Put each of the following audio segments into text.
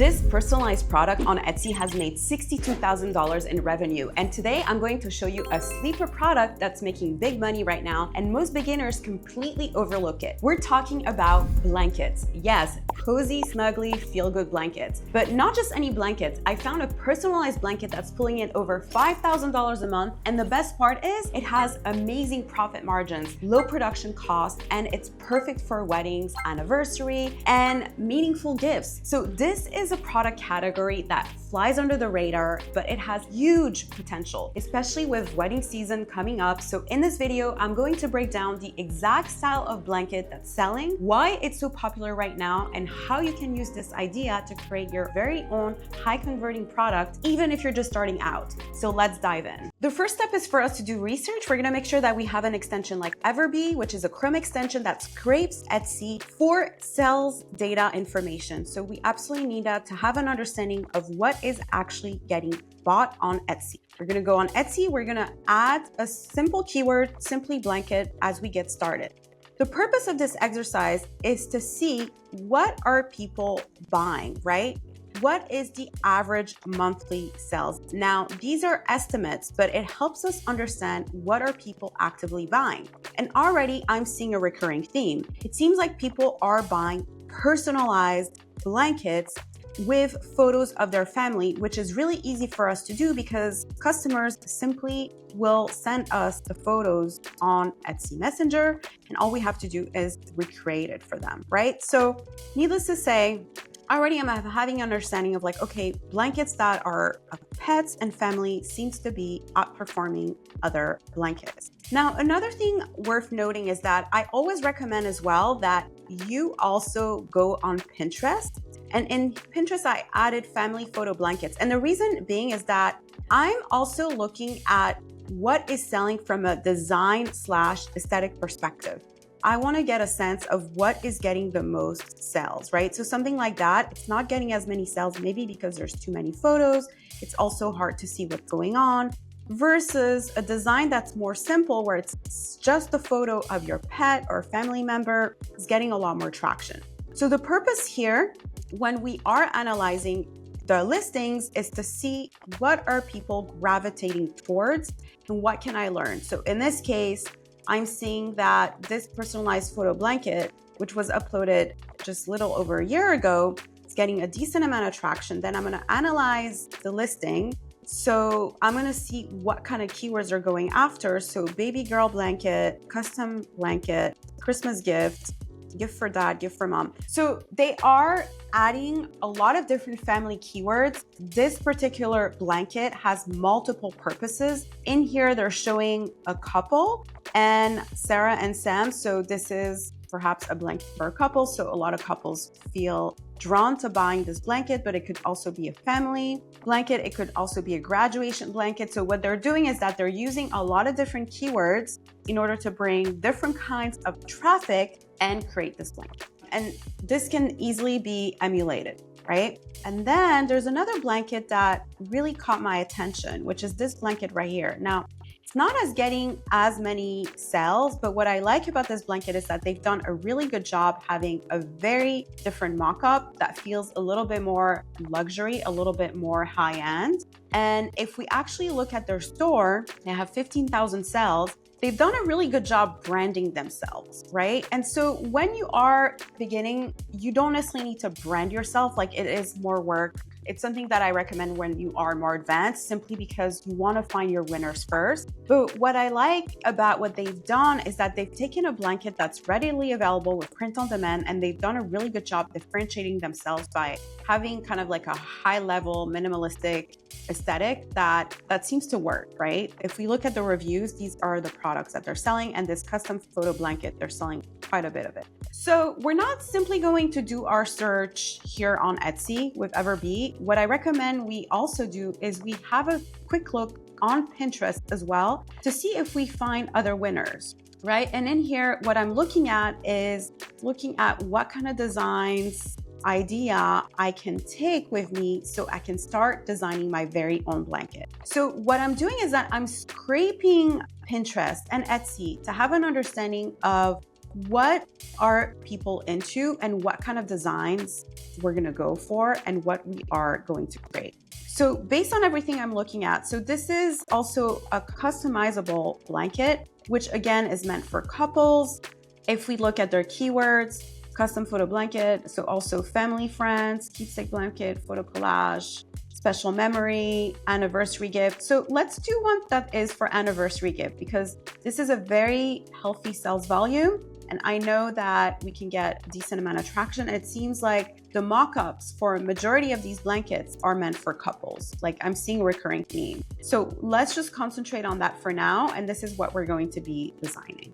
This personalized product on Etsy has made $62,000 in revenue, and today I'm going to show you a sleeper product that's making big money right now, and most beginners completely overlook it. We're talking about blankets. Yes, cozy, snuggly, feel-good blankets. But not just any blankets. I found a personalized blanket that's pulling in over $5,000 a month, and the best part is it has amazing profit margins, low production costs, and it's perfect for weddings, anniversary, and meaningful gifts. So this is a product category that flies under the radar, but it has huge potential, especially with wedding season coming up. So in this video, I'm going to break down the exact style of blanket that's selling, why it's so popular right now, and how you can use this idea to create your very own high converting product, even if you're just starting out. So let's dive in. The first step is for us to do research. We're gonna make sure that we have an extension like Everbee, which is a Chrome extension that scrapes Etsy for sales data information. So we absolutely need that to have an understanding of what is actually getting bought on Etsy. We're gonna go on Etsy, we're gonna add a simple keyword, simply blanket, as we get started. The purpose of this exercise is to see what are people buying, right? What is the average monthly sales? Now, these are estimates, but it helps us understand what are people actively buying. And already I'm seeing a recurring theme. It seems like people are buying personalized blankets with photos of their family, which is really easy for us to do because customers simply will send us the photos on Etsy Messenger, and all we have to do is recreate it for them, right? So needless to say, already I'm having an understanding of like, okay, blankets that are of pets and family seems to be outperforming other blankets. Now, another thing worth noting is that I always recommend as well that you also go on Pinterest. And in Pinterest, I added family photo blankets. And the reason being is that I'm also looking at what is selling from a design/aesthetic perspective. I want to get a sense of what is getting the most sales, right? So something like that, it's not getting as many sales, maybe because there's too many photos. It's also hard to see what's going on versus a design that's more simple where it's just a photo of your pet or family member is getting a lot more traction. So the purpose here, when we are analyzing the listings, is to see what are people gravitating towards and what can I learn. So in this case, I'm seeing that this personalized photo blanket, which was uploaded just a little over a year ago, is getting a decent amount of traction. Then I'm going to analyze the listing. So I'm going to see what kind of keywords are going after. So baby girl blanket, custom blanket, Christmas gift, gift for dad, gift for mom. So they are adding a lot of different family keywords. This particular blanket has multiple purposes. In here, they're showing a couple and Sarah and Sam. So this is perhaps a blanket for a couple. So a lot of couples feel drawn to buying this blanket, but it could also be a family blanket. It could also be a graduation blanket. So what they're doing is that they're using a lot of different keywords in order to bring different kinds of traffic and create this blanket. And this can easily be emulated, right? And then there's another blanket that really caught my attention, which is this blanket right here. Now, it's not as getting as many sales, but what I like about this blanket is that they've done a really good job having a very different mock-up that feels a little bit more luxury, a little bit more high-end. And if we actually look at their store, they have 15,000 sales. They've done a really good job branding themselves, right? And so when you are beginning, you don't necessarily need to brand yourself. Like, it is more work. It's something that I recommend when you are more advanced, simply because you want to find your winners first. But what I like about what they've done is that they've taken a blanket that's readily available with print on demand, and they've done a really good job differentiating themselves by having kind of like a high level minimalistic aesthetic that seems to work, right? If we look at the reviews, these are the products that they're selling, and this custom photo blanket, they're selling quite a bit of it. So we're not simply going to do our search here on Etsy with Everbee. What I recommend we also do is we have a quick look on Pinterest as well to see if we find other winners, right? And in here, what I'm looking at is looking at what kind of designs idea I can take with me so I can start designing my very own blanket. So what I'm doing is that I'm scraping Pinterest and Etsy to have an understanding of what are people into and what kind of designs we're gonna go for and what we are going to create. So based on everything I'm looking at, so this is also a customizable blanket, which again is meant for couples. If we look at their keywords, custom photo blanket, so also family, friends, keepsake blanket, photo collage, special memory, anniversary gift. So let's do one that is for anniversary gift because this is a very healthy sales volume. And I know that we can get a decent amount of traction. It seems like the mock-ups for a majority of these blankets are meant for couples. Like I'm seeing a recurring theme. So let's just concentrate on that for now. And this is what we're going to be designing.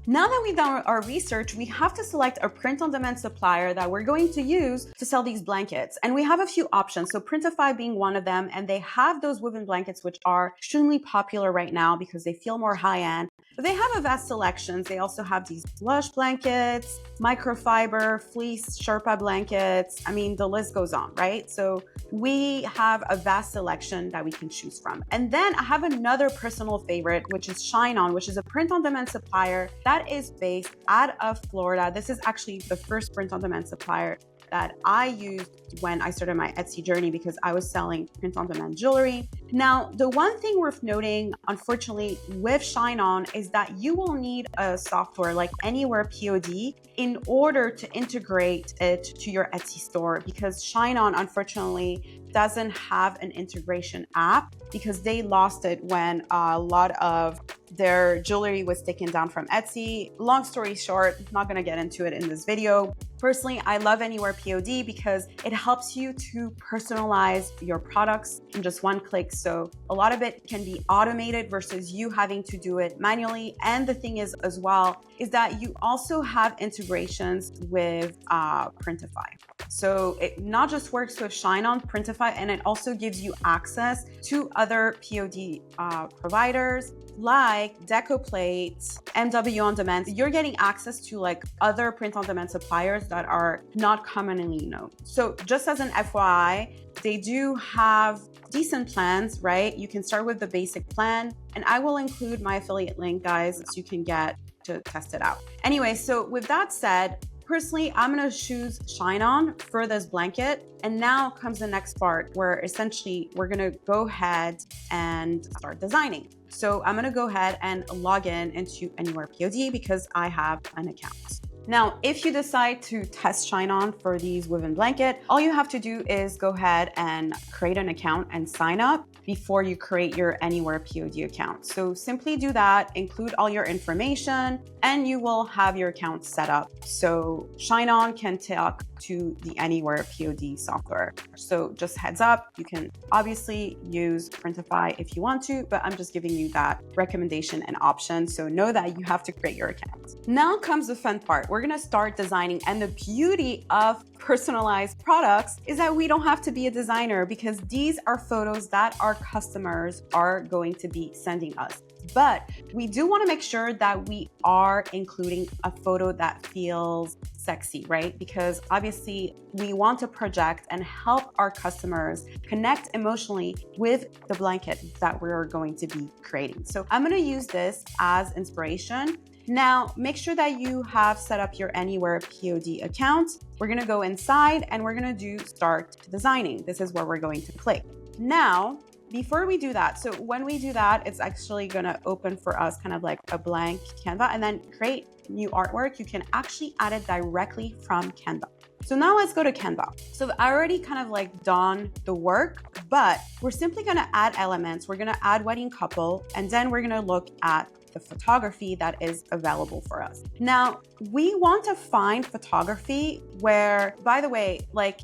Now that we've done our research, we have to select a print-on-demand supplier that we're going to use to sell these blankets. And we have a few options. So Printify being one of them, and they have those woven blankets, which are extremely popular right now because they feel more high-end. But they have a vast selections. They also have these plush blankets, microfiber, fleece, Sherpa blankets. I mean, the list goes on, right? So we have a vast selection that we can choose from. And then I have another personal favorite, which is Shine On, which is a print-on-demand supplier that is based out of Florida. This is actually the first print-on-demand supplier that I used when I started my Etsy journey because I was selling print-on-demand jewelry. Now, the one thing worth noting, unfortunately, with Shine On is that you will need a software like AnywherePOD in order to integrate it to your Etsy store because Shine On, unfortunately, doesn't have an integration app because they lost it when a lot of their jewelry was taken down from Etsy. Long story short, not gonna get into it in this video. Personally, I love AnywherePOD because it helps you to personalize your products in just one click. So a lot of it can be automated versus you having to do it manually. And the thing is as well, is that you also have integrations with Printify. So it not just works with Shine On, Printify, and it also gives you access to other POD providers like DecoPlate, MW On Demand. You're getting access to like other print-on-demand suppliers that are not commonly known. So just as an FYI, they do have decent plans, right? You can start with the basic plan, and I will include my affiliate link, guys, so you can get to test it out. Anyway, so with that said, personally, I'm gonna choose Shine On for this blanket. And now comes the next part where essentially we're gonna go ahead and start designing. So I'm gonna go ahead and log in into AnywherePOD because I have an account. Now, if you decide to test Shine On for these woven blanket, all you have to do is go ahead and create an account and sign up before you create your AnywherePOD account. So simply do that, include all your information, and you will have your account set up. So Shine On can talk to the AnywherePOD software. So just heads up, you can obviously use Printify if you want to, but I'm just giving you that recommendation and option. So know that you have to create your account. Now comes the fun part. We're gonna start designing, and the beauty of personalized products is that we don't have to be a designer because these are photos that our customers are going to be sending us. But we do want to make sure that we are including a photo that feels sexy, right? Because obviously we want to project and help our customers connect emotionally with the blanket that we're going to be creating. So I'm going to use this as inspiration. Now, make sure that you have set up your AnywherePOD account. We're going to go inside and we're going to do start designing. This is where we're going to click. Now, before we do that, so when we do that, it's actually gonna open for us kind of like a blank Canva and then create new artwork. You can actually add it directly from Canva. So now let's go to Canva. So I already kind of like done the work, but we're simply gonna add elements. We're gonna add wedding couple, and then we're gonna look at the photography that is available for us. Now, we want to find photography where, by the way, like,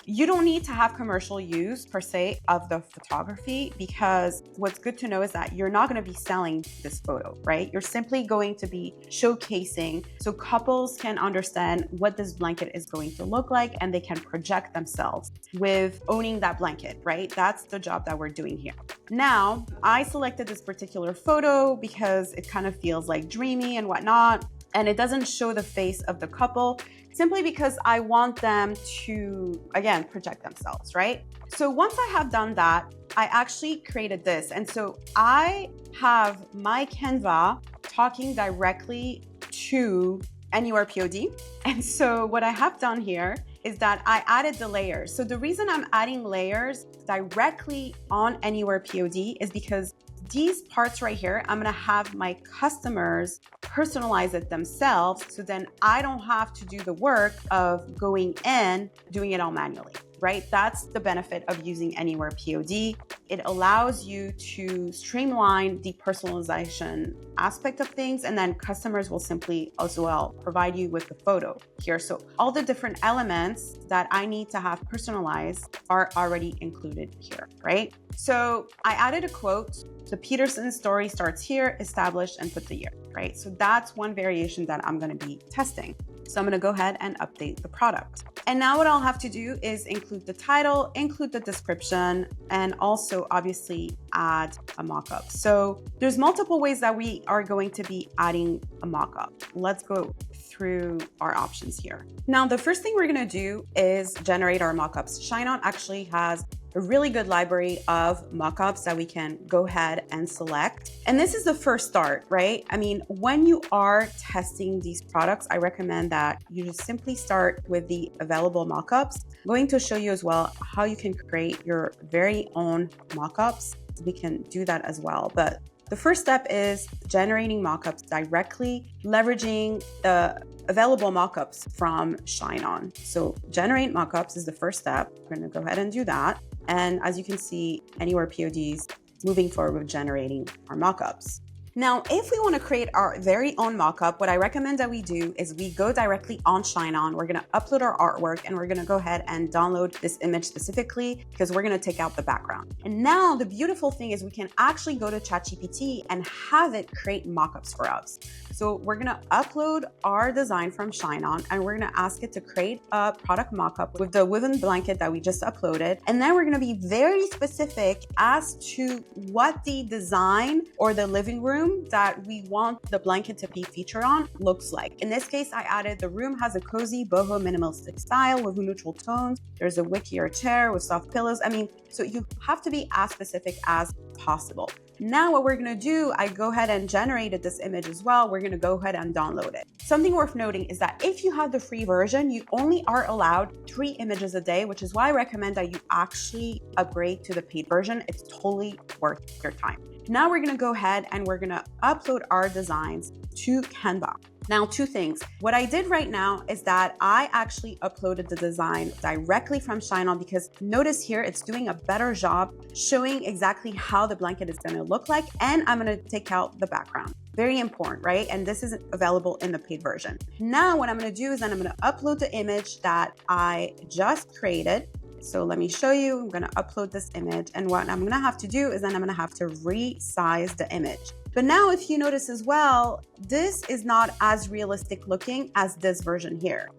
you don't need to have commercial use per se of the photography, because what's good to know is that you're not going to be selling this photo, right? You're simply going to be showcasing so couples can understand what this blanket is going to look like and they can project themselves with owning that blanket, right? That's the job that we're doing here. Now, I selected this particular photo because it kind of feels like dreamy and whatnot, and it doesn't show the face of the couple, simply because I want them to, again, project themselves, right? So once I have done that, I actually created this. And so I have my Canva talking directly to AnywherePOD. And so what I have done here is that I added the layers. So the reason I'm adding layers directly on AnywherePOD is because these parts right here, I'm gonna have my customers personalize it themselves, so then I don't have to do the work of going in, doing it all manually, right? That's the benefit of using AnywherePOD. It allows you to streamline the personalization aspect of things, and then customers will simply as well provide you with the photo here. So all the different elements that I need to have personalized are already included here, right? So I added a quote. The Peterson story starts here, established, and put the year, right? So that's one variation that I'm gonna be testing. So I'm gonna go ahead and update the product. And now what I'll have to do is include the title, include the description, and also obviously add a mockup. So there's multiple ways that we are going to be adding a mockup. Let's go through our options here. Now, the first thing we're gonna do is generate our mockups. Shineon actually has a really good library of mockups that we can go ahead and select. And this is the first start, right? I mean, when you are testing these products, I recommend that you just simply start with the available mockups. I'm going to show you as well how you can create your very own mockups. We can do that as well. But the first step is generating mockups directly, leveraging the available mockups from Shineon. So generate mockups is the first step. We're gonna go ahead and do that. And as you can see, AnywherePOD is moving forward with generating our mockups. Now, if we want to create our very own mockup, what I recommend that we do is we go directly on Shineon. We're going to upload our artwork and we're going to go ahead and download this image specifically because we're going to take out the background. And now the beautiful thing is we can actually go to ChatGPT and have it create mockups for us. So we're going to upload our design from Shineon and we're going to ask it to create a product mockup with the woven blanket that we just uploaded. And then we're going to be very specific as to what the design or the living room that we want the blanket to be featured on looks like. In this case, I added the room has a cozy boho minimalistic style with neutral tones. There's a wickier chair with soft pillows. I mean, so you have to be as specific as possible. Now what we're gonna do, I go ahead and generated this image as well. We're gonna go ahead and download it. Something worth noting is that if you have the free version, you only are allowed 3 images a day, which is why I recommend that you actually upgrade to the paid version. It's totally worth your time. Now we're gonna go ahead and we're gonna upload our designs to Canva. Now, 2 things. What I did right now is that I actually uploaded the design directly from Shineon because notice here, it's doing a better job showing exactly how the blanket is gonna look like, and I'm gonna take out the background. Very important, right? And this isn't available in the paid version. Now, what I'm gonna do is then I'm gonna upload the image that I just created. So let me show you, I'm gonna upload this image, and what I'm gonna have to do is then I'm gonna have to resize the image. But now if you notice as well, this is not as realistic looking as this version here,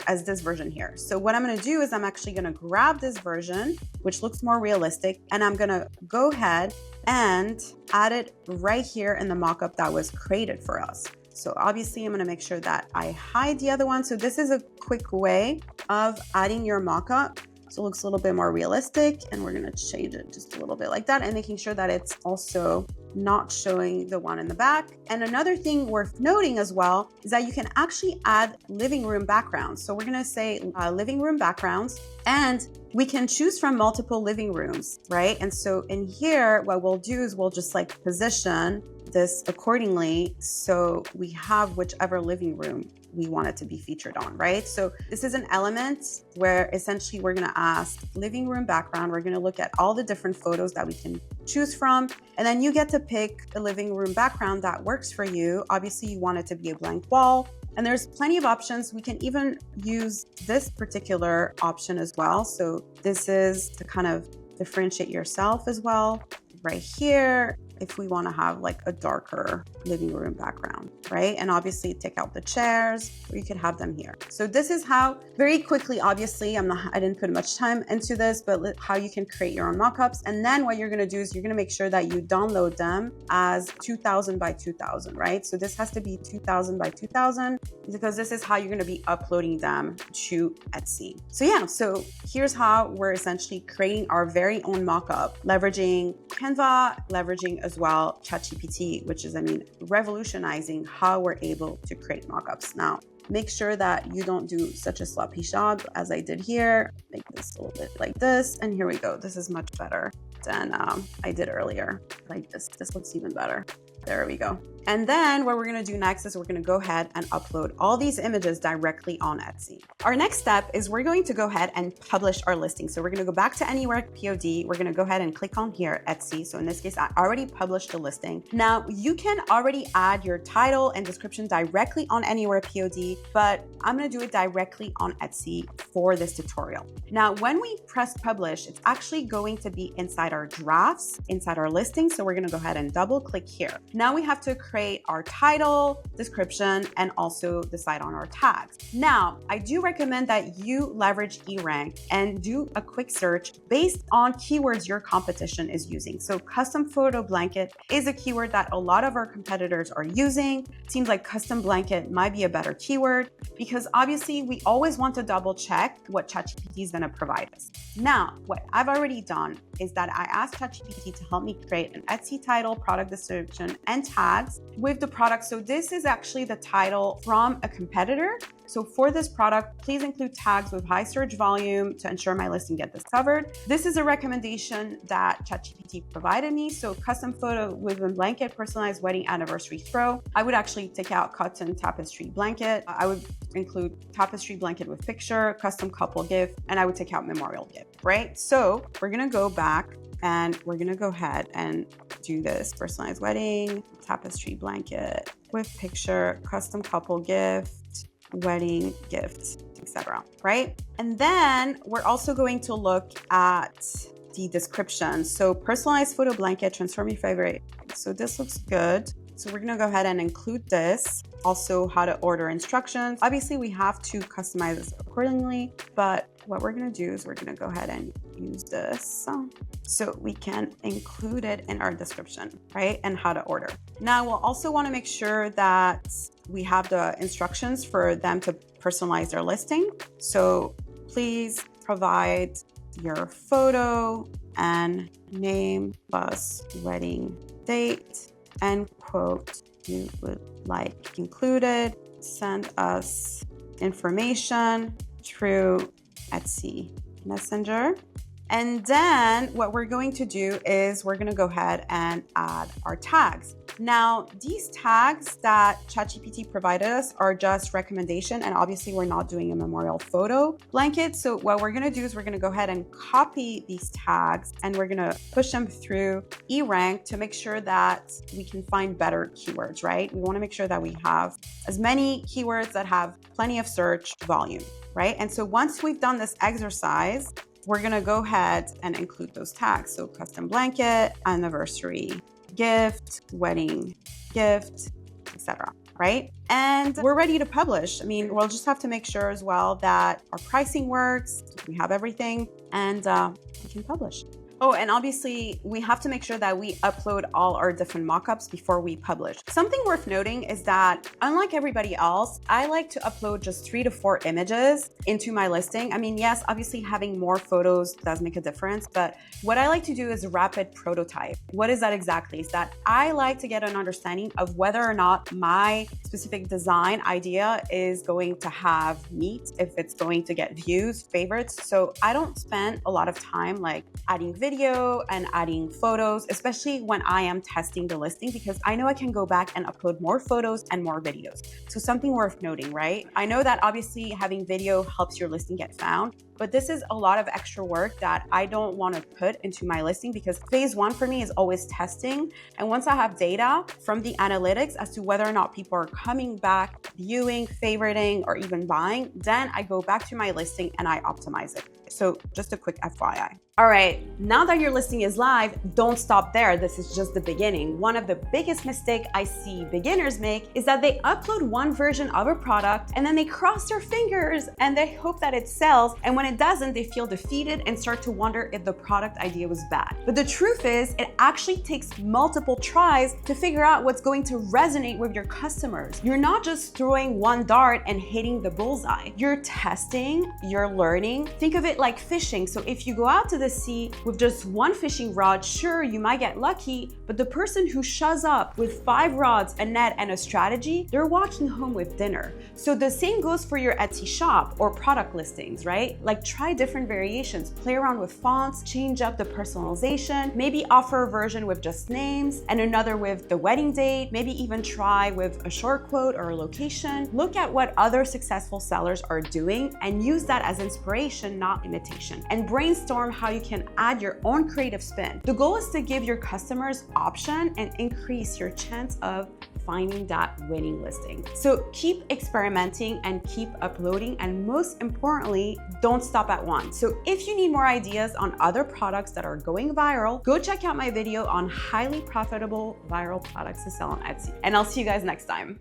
So what I'm gonna do is I'm actually gonna grab this version, which looks more realistic, and I'm gonna go ahead and add it right here in the mockup that was created for us. So obviously I'm gonna make sure that I hide the other one. So this is a quick way of adding your mockup. So it looks a little bit more realistic, and we're gonna change it just a little bit like that and making sure that it's also not showing the one in the back. And another thing worth noting as well is that you can actually add living room backgrounds. So we're gonna say living room backgrounds, and we can choose from multiple living rooms, right? And so in here, what we'll do is we'll just like position this accordingly so we have whichever living room we want it to be featured on, right? So this is an element where essentially we're gonna ask living room background. We're gonna look at all the different photos that we can choose from, and then you get to pick a living room background that works for you. Obviously you want it to be a blank wall, and there's plenty of options. We can even use this particular option as well. So this is to kind of differentiate yourself as well. Right here, if we want to have like a darker living room background, right? And obviously take out the chairs, or you could have them here. So this is how, very quickly, obviously, I didn't put much time into this, but how you can create your own mockups. And then what you're going to do is you're going to make sure that you download them as 2000 by 2000, right? So this has to be 2000 by 2000 because this is how you're going to be uploading them to Etsy. So yeah, so here's how we're essentially creating our very own mockup, leveraging Canva, leveraging as well ChatGPT, which is, revolutionizing how we're able to create mockups. Now, make sure that you don't do such a sloppy job as I did here. Make this a little bit like this, and here we go. This is much better than I did earlier. Like this looks even better. There we go. And then what we're gonna do next is we're gonna go ahead and upload all these images directly on Etsy. Our next step is we're going to go ahead and publish our listing. So we're gonna go back to AnywherePOD. We're gonna go ahead and click on here, Etsy. So in this case, I already published the listing. Now you can already add your title and description directly on AnywherePOD, but I'm gonna do it directly on Etsy for this tutorial. Now, when we press publish, it's actually going to be inside our drafts, inside our listing. So we're gonna go ahead and double click here. Now we have to create our title, description, and also decide on our tags. Now, I do recommend that you leverage eRank and do a quick search based on keywords your competition is using. So custom photo blanket is a keyword that a lot of our competitors are using. Seems like custom blanket might be a better keyword because obviously we always want to double check what ChatGPT is going to provide us. Now, what I've already done is that I asked ChatGPT to help me create an Etsy title, product description, and tags with the product. So this is actually the title from a competitor. So for this product, please include tags with high search volume to ensure my listing gets discovered. This is a recommendation that ChatGPT provided me. So custom photo with a blanket, personalized wedding anniversary throw. I would actually take out cotton tapestry blanket. I would include tapestry blanket with picture, custom couple gift, and I would take out memorial gift, right? So we're gonna go back and we're gonna go ahead and do this personalized wedding, tapestry blanket with picture, custom couple gift, wedding gift, etc. Right? And then we're also going to look at the description. So personalized photo blanket, transform your favorite. So this looks good. So we're gonna go ahead and include this. Also how to order instructions. Obviously we have to customize this accordingly, but what we're gonna do is we're gonna go ahead and use this so we can include it in our description, right? And how to order. Now we'll also wanna make sure that we have the instructions for them to personalize their listing. So please provide your photo and name plus wedding date and quote you would like included. Send us information through Etsy Messenger. And then what we're going to do is we're going to go ahead and add our tags. Now, these tags that ChatGPT provided us are just recommendation, and obviously we're not doing a memorial photo blanket. So what we're going to do is we're going to go ahead and copy these tags and we're going to push them through eRank to make sure that we can find better keywords, right? We want to make sure that we have as many keywords that have plenty of search volume, right? And so once we've done this exercise, we're gonna go ahead and include those tags. So custom blanket, anniversary gift, wedding gift, etc. Right? And we're ready to publish. I mean, we'll just have to make sure as well that our pricing works, we have everything, and we can publish. Oh, and obviously we have to make sure that we upload all our different mockups before we publish. Something worth noting is that unlike everybody else, I like to upload just 3 to 4 images into my listing. I mean, yes, obviously having more photos does make a difference, but what I like to do is rapid prototype. What is that exactly? Is that I like to get an understanding of whether or not my specific design idea is going to have meat, if it's going to get views, favorites. So I don't spend a lot of time like adding video and adding photos, especially when I am testing the listing, because I know I can go back and upload more photos and more videos. So something worth noting, right? I know that obviously having video helps your listing get found, but this is a lot of extra work that I don't want to put into my listing because phase 1 for me is always testing. And once I have data from the analytics as to whether or not people are coming back, viewing, favoriting, or even buying, then I go back to my listing and I optimize it. So just a quick FYI. All right, now that your listing is live, don't stop there. This is just the beginning. One of the biggest mistakes I see beginners make is that they upload one version of a product and then they cross their fingers and they hope that it sells. And when it doesn't, they feel defeated and start to wonder if the product idea was bad. But the truth is, it actually takes multiple tries to figure out what's going to resonate with your customers. You're not just throwing one dart and hitting the bullseye. You're testing, you're learning. Think of it like fishing. So if you go out to the sea with just one fishing rod, sure, you might get lucky, but the person who shows up with 5 rods, a net, and a strategy, they're walking home with dinner. So the same goes for your Etsy shop or product listings, right? Like try different variations, play around with fonts, change up the personalization, maybe offer a version with just names and another with the wedding date, maybe even try with a short quote or a location. Look at what other successful sellers are doing and use that as inspiration, not imitation. And brainstorm how you can add your own creative spin. The goal is to give your customers option and increase your chance of finding that winning listing. So keep experimenting and keep uploading, and most importantly, don't stop at one. So if you need more ideas on other products that are going viral, go check out my video on highly profitable viral products to sell on Etsy. And I'll see you guys next time.